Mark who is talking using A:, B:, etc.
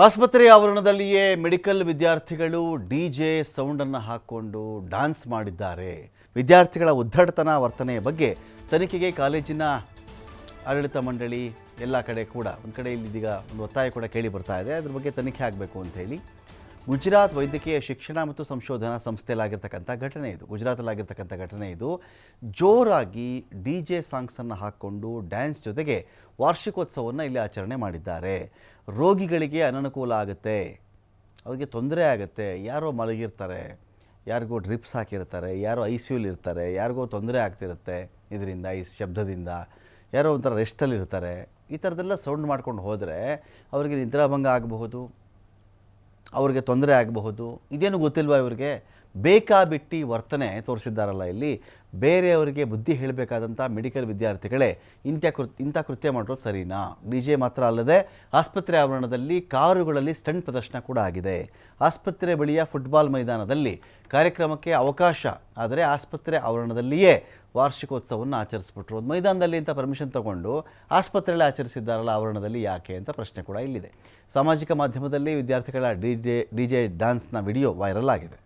A: ಆಸ್ಪತ್ರೆಯ ಆವರಣದಲ್ಲಿಯೇ ಮೆಡಿಕಲ್ ವಿದ್ಯಾರ್ಥಿಗಳು ಡಿಜೆ ಸೌಂಡನ್ನು ಹಾಕಿಕೊಂಡು ಡ್ಯಾನ್ಸ್ ಮಾಡಿದ್ದಾರೆ. ವಿದ್ಯಾರ್ಥಿಗಳ ಉದ್ದಟತನ ವರ್ತನೆಯ ಬಗ್ಗೆ ತನಿಖೆಗೆ ಕಾಲೇಜಿನ ಆಡಳಿತ ಮಂಡಳಿ ಎಲ್ಲ ಕಡೆ ಕೂಡ ಒಂದು ಕಡೆ ಇದೀಗ ಒಂದು ಒತ್ತಾಯ ಕೂಡ ಕೇಳಿ ಬರ್ತಾ ಇದೆ. ಅದ್ರ ಬಗ್ಗೆ ತನಿಖೆ ಆಗಬೇಕು ಅಂತ ಹೇಳಿ ಗುಜರಾತ್ ವೈದ್ಯಕೀಯ ಶಿಕ್ಷಣ ಮತ್ತು ಸಂಶೋಧನಾ ಸಂಸ್ಥೆಯಲ್ಲಾಗಿರ್ತಕ್ಕಂಥ ಘಟನೆ ಇದು. ಗುಜರಾತಲ್ಲಾಗಿರ್ತಕ್ಕಂಥ ಘಟನೆ ಇದು. ಜೋರಾಗಿ ಡಿಜೆ ಸಾಂಗ್ಸನ್ನು ಹಾಕ್ಕೊಂಡು ಡ್ಯಾನ್ಸ್ ಜೊತೆಗೆ ವಾರ್ಷಿಕೋತ್ಸವವನ್ನು ಇಲ್ಲಿ ಆಚರಣೆ ಮಾಡಿದ್ದಾರೆ. ರೋಗಿಗಳಿಗೆ ಅನನುಕೂಲ ಆಗುತ್ತೆ, ಅವರಿಗೆ ತೊಂದರೆ ಆಗುತ್ತೆ. ಯಾರೋ ಮಲಗಿರ್ತಾರೆ, ಯಾರಿಗೋ ಡ್ರಿಪ್ಸ್ ಹಾಕಿರ್ತಾರೆ, ಯಾರೋ ICUಲಿ ಇರ್ತಾರೆ, ಯಾರಿಗೋ ತೊಂದರೆ ಆಗ್ತಿರುತ್ತೆ ಇದರಿಂದ, ಈ ಶಬ್ದದಿಂದ. ಯಾರೋ ಒಂಥರ ರೆಸ್ಟಲ್ಲಿ ಇರ್ತಾರೆ. ಈ ಥರದ್ದೆಲ್ಲ ಸೌಂಡ್ ಮಾಡ್ಕೊಂಡು ಹೋದರೆ ಅವರಿಗೆ ನಿದ್ರಾಭಂಗ ಆಗಬಹುದು, ಅವ್ರಿಗೆ ತೊಂದರೆ ಆಗಬಹುದು. ಇದೇನು ಗೊತ್ತಿಲ್ವಾ ಇವರಿಗೆ? ಬೇಕಾಬಿಟ್ಟಿ ವರ್ತನೆ ತೋರಿಸಿದ್ದಾರಲ್ಲ ಇಲ್ಲಿ. ಬೇರೆಯವರಿಗೆ ಬುದ್ಧಿ ಹೇಳಬೇಕಾದಂಥ ಮೆಡಿಕಲ್ ವಿದ್ಯಾರ್ಥಿಗಳೇ ಇಂಥ ಕೃತ್ಯ ಮಾಡೋದು ಸರಿನಾ? ಡಿಜೆ ಮಾತ್ರ ಅಲ್ಲದೆ ಆಸ್ಪತ್ರೆ ಆವರಣದಲ್ಲಿ ಕಾರುಗಳಲ್ಲಿ ಸ್ಟಂಟ್ ಪ್ರದರ್ಶನ ಕೂಡ ಆಗಿದೆ. ಆಸ್ಪತ್ರೆ ಬಳಿಯ ಫುಟ್ಬಾಲ್ ಮೈದಾನದಲ್ಲಿ ಕಾರ್ಯಕ್ರಮಕ್ಕೆ ಅವಕಾಶ, ಆದರೆ ಆಸ್ಪತ್ರೆ ಆವರಣದಲ್ಲಿಯೇ ವಾರ್ಷಿಕೋತ್ಸವವನ್ನು ಆಚರಿಸ್ಬಿಟ್ರು. ಒಂದು ಮೈದಾನದಲ್ಲಿ ಅಂತ ಪರ್ಮಿಷನ್ ತಗೊಂಡು ಆಸ್ಪತ್ರೆಯಲ್ಲಿ ಆಚರಿಸಿದ್ದಾರಲ್ಲ, ಆವರಣದಲ್ಲಿ ಯಾಕೆ ಅಂತ ಪ್ರಶ್ನೆ ಕೂಡ ಇಲ್ಲಿದೆ. ಸಾಮಾಜಿಕ ಮಾಧ್ಯಮದಲ್ಲಿ ವಿದ್ಯಾರ್ಥಿಗಳ ಡಿಜೆ ಡ್ಯಾನ್ಸ್ನ ವಿಡಿಯೋ ವೈರಲ್ ಆಗಿದೆ.